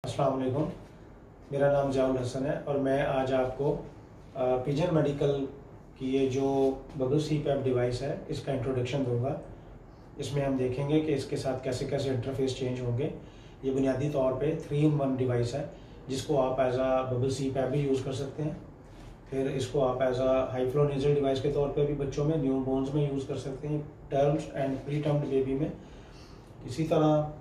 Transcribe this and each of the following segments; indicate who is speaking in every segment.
Speaker 1: अस्सलाम वालेकुम। मेरा नाम ज़ियाउल हसन है और मैं आज आपको पिजन मेडिकल की ये जो बबल CPAP डिवाइस है इसका इंट्रोडक्शन दूंगा। इसमें हम देखेंगे कि इसके साथ कैसे कैसे इंटरफेस चेंज होंगे। ये बुनियादी तौर पे 3-in-1 डिवाइस है जिसको आप एज आ बबल CPAP भी यूज़ कर सकते हैं। फिर इसको आप एज आ हाई फ्लो नेजल डिवाइस के तौर पे भी बच्चों में न्यू बोन्स में यूज़ कर सकते हैं, terms and pre termed baby में। इसी तरह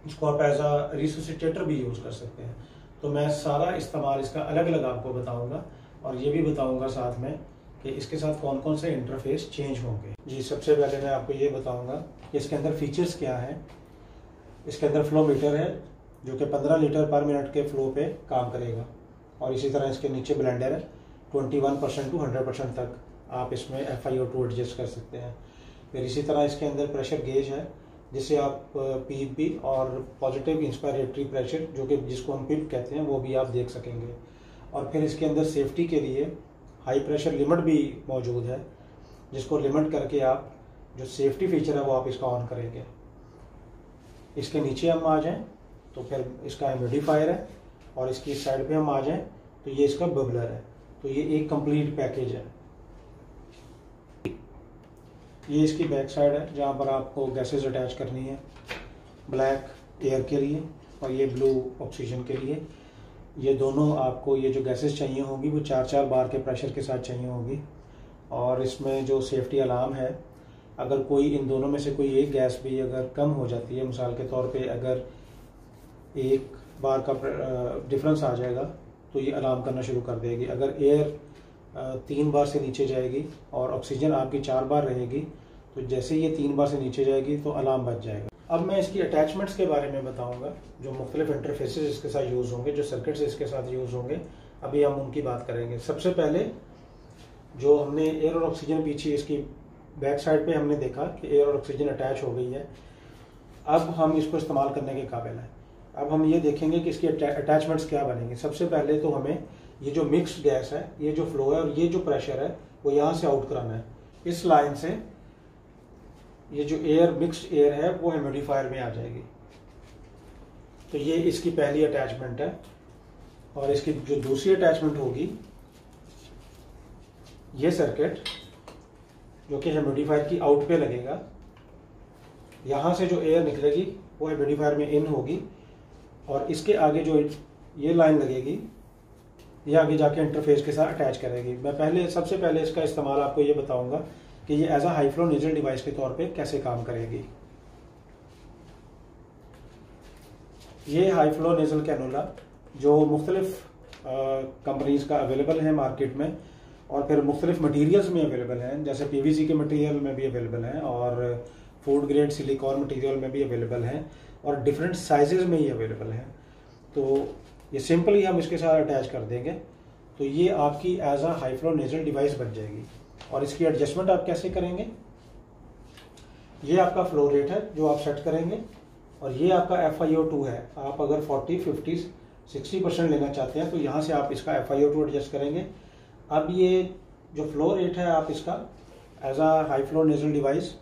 Speaker 1: इसको आप एज आ रिसोसिटेटर भी यूज़ कर सकते हैं। तो मैं सारा इस्तेमाल इसका अलग अलग आपको बताऊंगा और ये भी बताऊंगा साथ में कि इसके साथ कौन कौन से इंटरफेस चेंज होंगे। जी, सबसे पहले मैं आपको ये बताऊंगा कि इसके अंदर फीचर्स क्या हैं। इसके अंदर फ्लो मीटर है जो कि 15 लीटर पर मिनट के फ्लो पे काम करेगा और इसी तरह इसके नीचे ब्लेंडर है। 21% टू 100% तक आप इसमें FiO2 एडजस्ट कर सकते हैं। फिर इसी तरह इसके अंदर प्रेशर गेज है जिससे आप PEP और पॉजिटिव इंस्पायरेटरी प्रेशर जो कि जिसको हम PIP कहते हैं वो भी आप देख सकेंगे। और फिर इसके अंदर सेफ्टी के लिए हाई प्रेशर लिमिट भी मौजूद है जिसको लिमिट करके आप जो सेफ्टी फीचर है वो आप इसका ऑन करेंगे। इसके नीचे हम आ जाएं तो फिर इसका ह्यूमिडिफायर है और इसकी साइड पे हम आ जाएं तो ये इसका बबलर है। तो ये एक कंप्लीट पैकेज है। ये इसकी बैक साइड है जहाँ पर आपको गैसेस अटैच करनी है, ब्लैक एयर के लिए और ये ब्लू ऑक्सीजन के लिए। ये दोनों आपको ये जो गैसेस चाहिए होंगी वो 4-4 बार के प्रेशर के साथ चाहिए होगी। और इसमें जो सेफ्टी अलार्म है, अगर कोई इन दोनों में से कोई एक गैस भी अगर कम हो जाती है, मिसाल के तौर पे अगर 1 बार का डिफरेंस आ जाएगा तो ये अलार्म करना शुरू कर देगी। अगर एयर 3 बार से नीचे जाएगी और ऑक्सीजन आपकी 4 बार रहेगी तो जैसे ये 3 बार से नीचे जाएगी तो अलार्म बज जाएगा। अब मैं इसकी अटैचमेंट्स के बारे में बताऊंगा, जो मुख्तलिफ इंटरफेसेस इसके साथ यूज़ होंगे, जो सर्किट्स इसके साथ यूज़ होंगे, अभी हम उनकी बात करेंगे। सबसे पहले जो हमने एयर और ऑक्सीजन पीछे इसकी बैक साइड पे हमने देखा कि एयर और ऑक्सीजन अटैच हो गई है। अब हम इसको इस्तेमाल करने के काबिल हैं। अब हम ये देखेंगे कि इसकी अटैचमेंट्स क्या बनेंगे। सबसे पहले तो हमें ये जो मिक्स्ड गैस है, ये जो फ्लो है और ये जो प्रेशर है वो यहाँ से आउट कराना है। इस लाइन से ये जो एयर मिक्स्ड एयर है वो ह्यूमिडिफायर में आ जाएगी। तो ये इसकी पहली अटैचमेंट है। और इसकी जो दूसरी अटैचमेंट होगी, ये सर्किट जो कि ह्यूमिडिफायर की आउट पे लगेगा, यहाँ से जो एयर निकलेगी वो ह्यूमिडिफायर में इन होगी और इसके आगे जो ये लाइन लगेगी ये आगे जाके इंटरफेस के साथ अटैच करेगी। मैं सबसे पहले इसका इस्तेमाल आपको ये बताऊंगा कि ये as a high flow nasal device के तौर पे कैसे काम करेगी। ये हाई फ्लो नेजल कैनुला जो मुख्तलिफ कंपनीज का अवेलेबल है मार्केट में और फिर मुख्तलिफ मटीरियल्स में अवेलेबल हैं, जैसे PVC के मटीरियल में भी अवेलेबल हैं और फूड ग्रेड सिलिकॉन मटीरियल में भी अवेलेबल हैं और डिफरेंट साइजेज में ही अवेलेबल हैं। तो ये सिंपली हम इसके साथ अटैच कर देंगे तो ये आपकी as a high flow nasal device बन जाएगी। और इसकी एडजस्टमेंट आप कैसे करेंगे, ये आपका फ्लो रेट है जो आप सेट करेंगे और ये आपका FiO2 है। आप अगर 40, 50, 60% लेना चाहते हैं तो यहाँ से आप इसका FiO2 एडजस्ट करेंगे। अब ये जो फ्लो रेट है आप इसका as a high flow nasal device,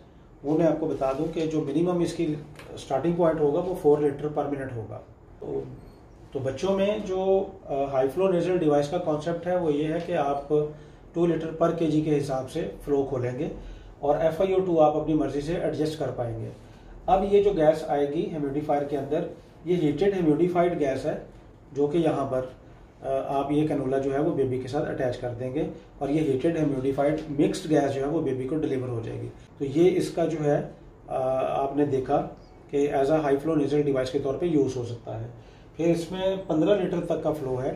Speaker 1: वो मैं आपको बता दूं कि जो मिनिमम इसकी स्टार्टिंग पॉइंट होगा वो 4 लीटर पर मिनट होगा। तो बच्चों में जो हाई फ्लो नेजल डिवाइस का कॉन्सेप्ट है वो ये है कि आप 2 लीटर पर केजी के हिसाब से फ्लो खोलेंगे और FiO2 आप अपनी मर्जी से एडजस्ट कर पाएंगे। अब ये जो गैस आएगी ह्यूमिडिफायर के अंदर, ये हीटेड ह्यूमिडिफाइड गैस है जो कि यहाँ पर आप ये कैनुला जो है वो बेबी के साथ अटैच कर देंगे और ये हीटेड ह्यूमिडिफाइड मिक्स्ड गैस जो है वो बेबी को डिलीवर हो जाएगी। तो ये इसका जो है आपने देखा कि as a high flow nasal device के तौर पे यूज़ हो सकता है। फिर इसमें 15 लीटर तक का फ्लो है।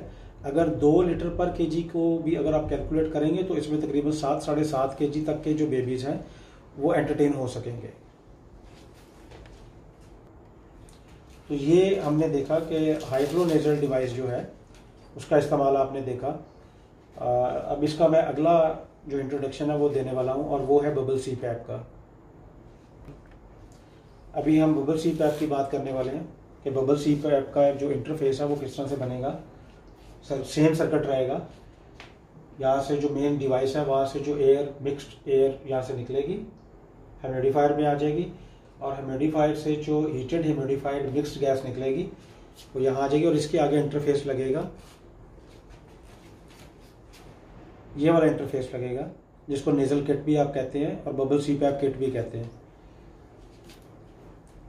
Speaker 1: अगर 2 लीटर पर केजी को भी अगर आप कैलकुलेट करेंगे तो इसमें तकरीबन 7-7.5 केजी तक के जो बेबीज हैं वो एंटरटेन हो सकेंगे। तो ये हमने देखा कि हाई फ्लो नेजल डिवाइस जो है उसका इस्तेमाल आपने देखा। अब इसका मैं अगला जो इंट्रोडक्शन है वो देने वाला हूँ और वो है बबल CPAP का। अभी हम बबल CPAP की बात करने वाले हैं कि बबल CPAP का जो इंटरफेस है वो किस तरह से बनेगा। सेम सर्किट रहेगा। यहाँ से जो मेन डिवाइस है वहाँ से जो एयर मिक्स्ड एयर यहाँ से निकलेगी, ह्यूमिडिफायर में आ जाएगी और ह्यूमिडिफायर से जो हीटेड ह्यूमिडिफाइड मिक्स्ड गैस निकलेगी वो यहाँ आ जाएगी और इसके आगे इंटरफेस लगेगा, ये वाला इंटरफेस लगेगा जिसको नेजल किट भी आप कहते हैं और बबल सीपैप किट भी कहते हैं।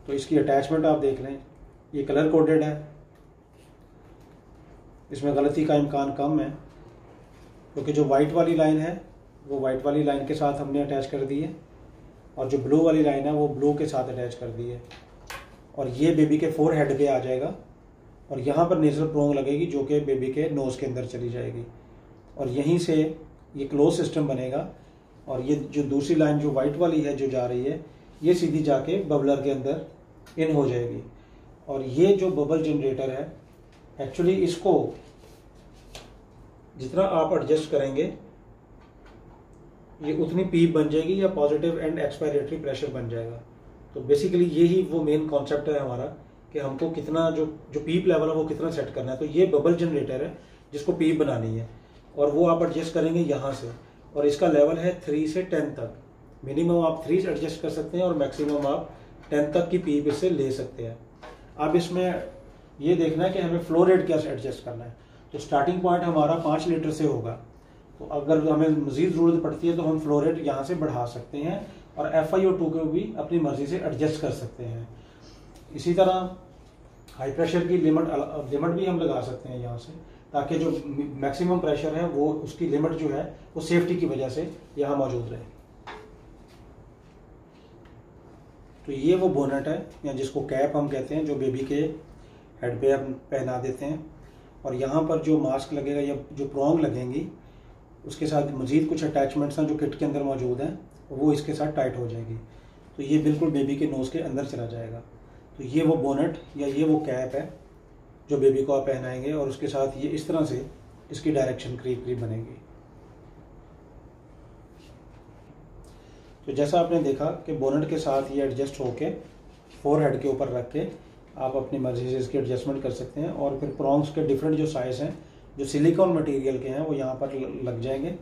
Speaker 1: तो इसकी अटैचमेंट आप देख लें, ये कलर कोडेड है, इसमें गलती का इम्कान कम है क्योंकि जो वाइट वाली लाइन है वो वाइट वाली लाइन के साथ हमने अटैच कर दी है और जो ब्लू वाली लाइन है वो ब्लू के साथ अटैच कर दी है। और ये बेबी के फोर हेड पे आ जाएगा और यहाँ पर नेजल प्रोंग लगेगी जो कि बेबी के नोज के अंदर चली जाएगी और यहीं से ये क्लोज सिस्टम बनेगा। और ये जो दूसरी लाइन जो वाइट वाली है जो जा रही है ये सीधी जाके बबलर के अंदर इन हो जाएगी। और ये जो बबल जनरेटर है एक्चुअली इसको जितना आप एडजस्ट करेंगे ये उतनी पीप बन जाएगी या पॉजिटिव एंड एक्सपायरेटरी प्रेशर बन जाएगा। तो बेसिकली यही वो मेन कॉन्सेप्ट है हमारा कि हमको कितना जो पीप लेवल है वो कितना सेट करना है। तो ये बबल जनरेटर है जिसको पीप बनानी है और वो आप एडजस्ट करेंगे यहाँ से और इसका लेवल है 3 से 10 तक। मिनिमम आप 3 से एडजस्ट कर सकते हैं और मैक्सिमम आप 10 तक की पीप इससे ले सकते हैं। अब इसमें ये देखना है कि हमें फ्लो रेट क्या एडजस्ट करना है। तो स्टार्टिंग पॉइंट हमारा 5 लीटर से होगा, तो अगर हमें मजीद ज़रूरत पड़ती है तो हम फ्लो रेट यहाँ से बढ़ा सकते हैं और FiO2 को भी अपनी मर्जी से एडजस्ट कर सकते हैं। इसी तरह हाई प्रेशर की लिमिट भी हम लगा सकते हैं यहाँ से, ताकि जो मैक्सिमम प्रेशर है वो उसकी लिमिट जो है वो सेफ्टी की वजह से यहाँ मौजूद रहे। तो ये वो बोनट है या जिसको कैप हम कहते हैं जो बेबी के हेड पे हम पहना देते हैं और यहाँ पर जो मास्क लगेगा या जो प्रोंग लगेंगी उसके साथ मजीद कुछ अटैचमेंट्स हैं जो किट के अंदर मौजूद हैं वो इसके साथ टाइट हो जाएगी। तो ये बिल्कुल बेबी के नोज़ के अंदर चला जाएगा। तो ये वो बोनट या ये वो कैप है जो बेबी को आप पहनाएंगे और उसके साथ ये इस तरह से इसकी डायरेक्शन करीब बनेगी। तो जैसा आपने देखा कि बोनट के साथ ये एडजस्ट होके फोर हेड के ऊपर रख के आप अपनी मर्जी से इसकी एडजस्टमेंट कर सकते हैं। और फिर प्रॉन्ग्स के डिफरेंट जो साइज़ हैं जो सिलिकॉन मटेरियल के हैं वो यहाँ पर लग जाएंगे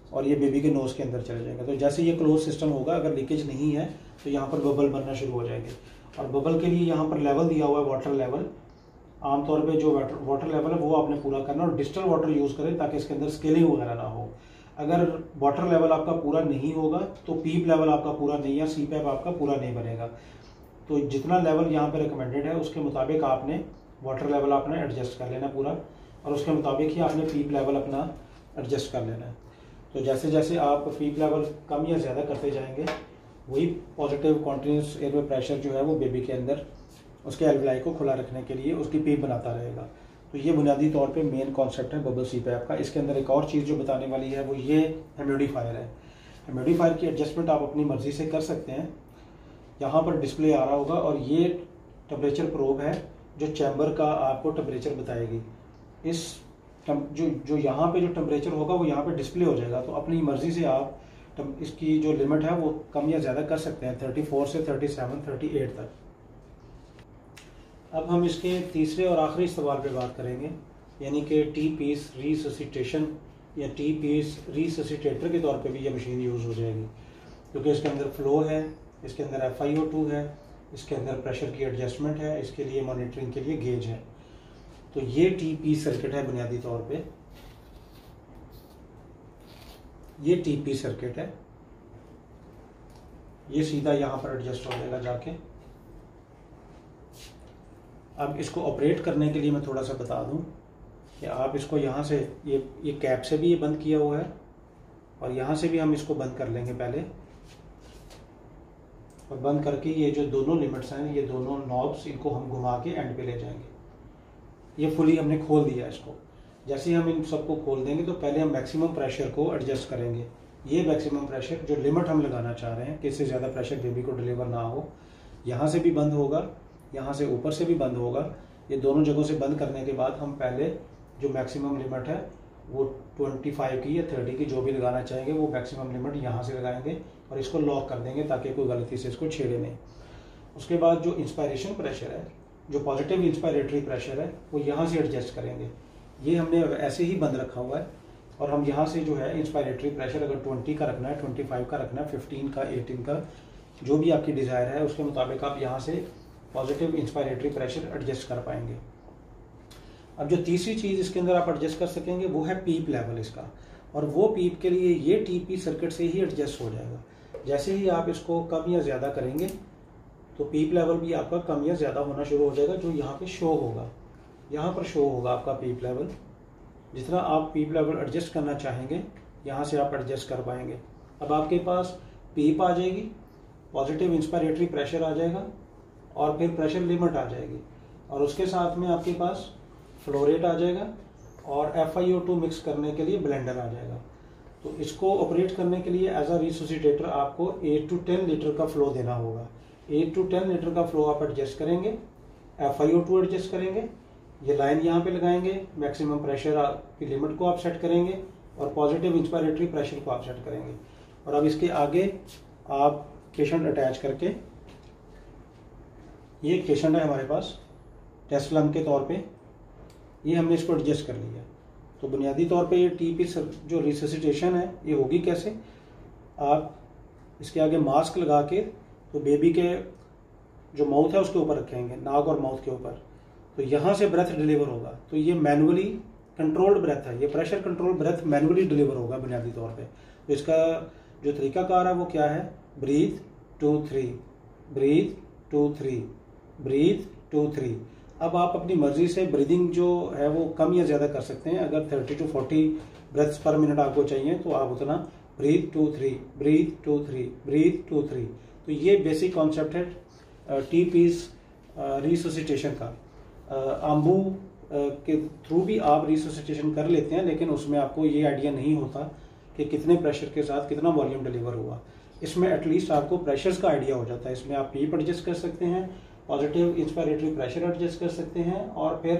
Speaker 1: और ये बेबी के नोज़ के अंदर चले जाएंगे। तो जैसे ये क्लोज सिस्टम होगा, अगर लीकेज नहीं है तो यहाँ पर बबल बनना शुरू हो जाएंगे। और बबल के लिए यहाँ पर लेवल दिया हुआ है, वाटर लेवल। आमतौर पे जो वाटर लेवल है वो आपने पूरा करना और डिस्टल वाटर यूज़ करें ताकि इसके अंदर स्केलिंग वगैरह ना हो। अगर वाटर लेवल आपका पूरा नहीं होगा तो पीप लेवल आपका पूरा नहीं या सीपैप आपका पूरा नहीं बनेगा। तो जितना लेवल यहाँ पे रिकमेंडेड है उसके मुताबिक आपने वाटर लेवल आपने एडजस्ट कर लेना पूरा और उसके मुताबिक ही आपने पीप लेवल अपना एडजस्ट कर लेना है। तो जैसे जैसे आप पीप लेवल कम या ज़्यादा करते जाएंगे वही पॉजिटिव कॉन्टिन्यूस एयरवे प्रेशर जो है वो बेबी के अंदर उसके एल्विलाई को खुला रखने के लिए उसकी पीप बनाता रहेगा। तो ये बुनियादी तौर पे मेन कॉन्सेप्ट है बबल सीपैप का। इसके अंदर एक और चीज़ जो बताने वाली है वो ये ह्यूमिडिफायर है। ह्यूमिडिफायर की एडजस्टमेंट आप अपनी मर्जी से कर सकते हैं। यहाँ पर डिस्प्ले आ रहा होगा और ये टेम्परेचर प्रोब है जो चैम्बर का आपको टेम्परेचर बताएगी। इस जो यहाँ पे जो टेम्परेचर होगा वो यहाँ पे डिस्प्ले हो जाएगा। तो अपनी मर्जी से आप इसकी जो लिमिट है वो कम या ज़्यादा कर सकते हैं 34 से 37 38 तक। अब हम इसके तीसरे और आखिरी इस्तेमाल पे बात करेंगे, यानी कि टी पीस रिससिटेशन या टी पीस रिससिटेटर के तौर पे भी ये मशीन यूज़ हो जाएगी, क्योंकि इसके अंदर फ्लो है, इसके अंदर FiO2 है, इसके अंदर प्रेशर की एडजस्टमेंट है, इसके लिए मॉनिटरिंग के लिए गेज है। तो ये टी पीस सर्किट है बुनियादी तौर पे, ये टी पीस सर्किट है। ये सीधा यहाँ पर एडजस्ट हो जाएगा जाके। अब इसको ऑपरेट करने के लिए मैं थोड़ा सा बता दूं कि आप इसको यहाँ से ये कैप से भी ये बंद किया हुआ है और यहाँ से भी हम इसको बंद कर लेंगे पहले। और बंद करके ये जो दोनों लिमिट्स हैं, ये दोनों नॉब्स, इनको हम घुमा के एंड पे ले जाएंगे। ये फुली हमने खोल दिया इसको। जैसे ही हम इन सबको खोल देंगे तो पहले हम मैक्सिमम प्रेशर को एडजस्ट करेंगे। ये मैक्सिमम प्रेशर जो लिमिट हम लगाना चाह रहे हैं कि इससे ज़्यादा प्रेशर बेबी को डिलीवर ना हो, यहाँ से भी बंद होगा, यहाँ से ऊपर से भी बंद होगा। ये दोनों जगहों से बंद करने के बाद हम पहले जो मैक्सिमम लिमिट है वो 25 की या 30 की जो भी लगाना चाहेंगे वो मैक्सिमम लिमिट यहाँ से लगाएंगे और इसको लॉक कर देंगे ताकि कोई गलती से इसको छेड़े नहीं। उसके बाद जो इंस्पायरेशन प्रेशर है, जो पॉजिटिव इंस्पायरेटरी प्रेशर है, वो यहाँ से एडजस्ट करेंगे। ये हमने ऐसे ही बंद रखा हुआ है और हम यहाँ से जो है इंस्पायरेटरी प्रेशर अगर 20 का रखना है, 25 का रखना है, 15 का, 18 का, जो भी आपकी डिज़ायर है उसके मुताबिक आप यहाँ से पॉजिटिव इंस्पायरेटरी प्रेशर एडजस्ट कर पाएंगे। अब जो तीसरी चीज़ इसके अंदर आप एडजस्ट कर सकेंगे वो है पीप लेवल इसका, और वो पीप के लिए ये टीपी सर्किट से ही एडजस्ट हो जाएगा। जैसे ही आप इसको कम या ज़्यादा करेंगे तो पीप लेवल भी आपका कम या ज़्यादा होना शुरू हो जाएगा, जो यहाँ पे शो होगा, यहाँ पर शो होगा आपका पीप लेवल। जितना आप पीप लेवल एडजस्ट करना चाहेंगे यहाँ से आप एडजस्ट कर पाएंगे। अब आपके पास पीप आ जाएगी, पॉजिटिव इंस्पायरेटरी प्रेशर आ जाएगा और फिर प्रेशर लिमिट आ जाएगी, और उसके साथ में आपके पास फ्लो रेट आ जाएगा और FiO2 मिक्स करने के लिए ब्लेंडर आ जाएगा। तो इसको ऑपरेट करने के लिए एज अ रिसोसिटेटर आपको 8 to 10 लीटर का फ्लो देना होगा। 8 to 10 लीटर का फ्लो आप एडजस्ट करेंगे, FiO2 एडजस्ट करेंगे, ये लाइन यहाँ पे लगाएंगे, मैक्सिमम प्रेशर की लिमिट को आप सेट करेंगे और पॉजिटिव इंस्पायरेटरी प्रेशर को आप सेट करेंगे। और अब इसके आगे आप केशंट अटैच करके, ये केशंट है हमारे पास टेस्ट लैंप के तौर पे, ये हमने इसको एडजस्ट कर लिया। तो बुनियादी तौर पे ये टीपी जो रिससिटेशन है ये होगी कैसे, आप इसके आगे मास्क लगा के तो बेबी के जो माउथ है उसके ऊपर रखेंगे, नाक और माउथ के ऊपर, तो यहाँ से ब्रेथ डिलीवर होगा। तो ये मैनुअली कंट्रोल्ड ब्रेथ है, ये pressure control breath manually deliver होगा बुनियादी तौर पे। तो इसका जो तरीकाकार है वो क्या है, ब्रीथ 2 3, ब्रीथ 2 3, ब्रीथ 2 3। अब आप अपनी मर्जी से ब्रीदिंग जो है वो कम या ज़्यादा कर सकते हैं। अगर 30 to 40 ब्रेथ्स पर मिनट आपको चाहिए तो आप उतना ब्रीथ 2 3, ब्रीथ 2 3, ब्रीथ 2 3। तो ये बेसिक कॉन्सेप्ट है टीपीज रिससिटेशन का। आम्बू के थ्रू भी आप रिससिटेशन कर लेते हैं, लेकिन उसमें आपको ये आइडिया नहीं होता कि कितने प्रेशर के साथ कितना वॉल्यूम डिलीवर हुआ। इसमें एटलीस्ट आपको प्रेशर्स का आइडिया हो जाता है। इसमें आप पीप एडजस्ट कर सकते हैं, पॉजिटिव इंस्पायरेटरी प्रेशर एडजस्ट कर सकते हैं और फिर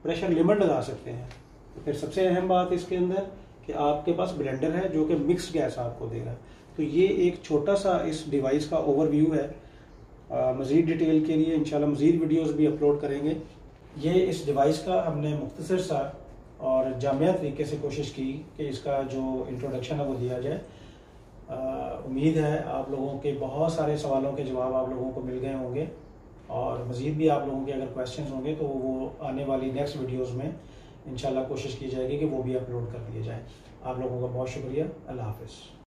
Speaker 1: प्रेशर लिमिट लगा सकते हैं। तो फिर सबसे अहम बात इसके अंदर कि आपके पास ब्लेंडर है जो कि मिक्स गैस आपको देगा। तो ये एक छोटा सा इस डिवाइस का ओवरव्यू है। मज़ीद डिटेल के लिए इंशाल्लाह मज़ीद वीडियोस भी अपलोड करेंगे। ये इस डिवाइस का हमने मुख्तसर सा और जामिया तरीके से कोशिश की कि इसका जो इंट्रोडक्शन है वो दिया जाए। उम्मीद है आप लोगों के बहुत सारे सवालों के जवाब आप लोगों को मिल गए होंगे, और मज़ीद भी आप लोगों के अगर क्वेश्चंस होंगे तो वो आने वाली नेक्स्ट वीडियोस में इंशाल्लाह कोशिश की जाएगी कि वो भी अपलोड कर दिए जाए। आप लोगों का बहुत शुक्रिया। अल्लाह हाफ़िज़।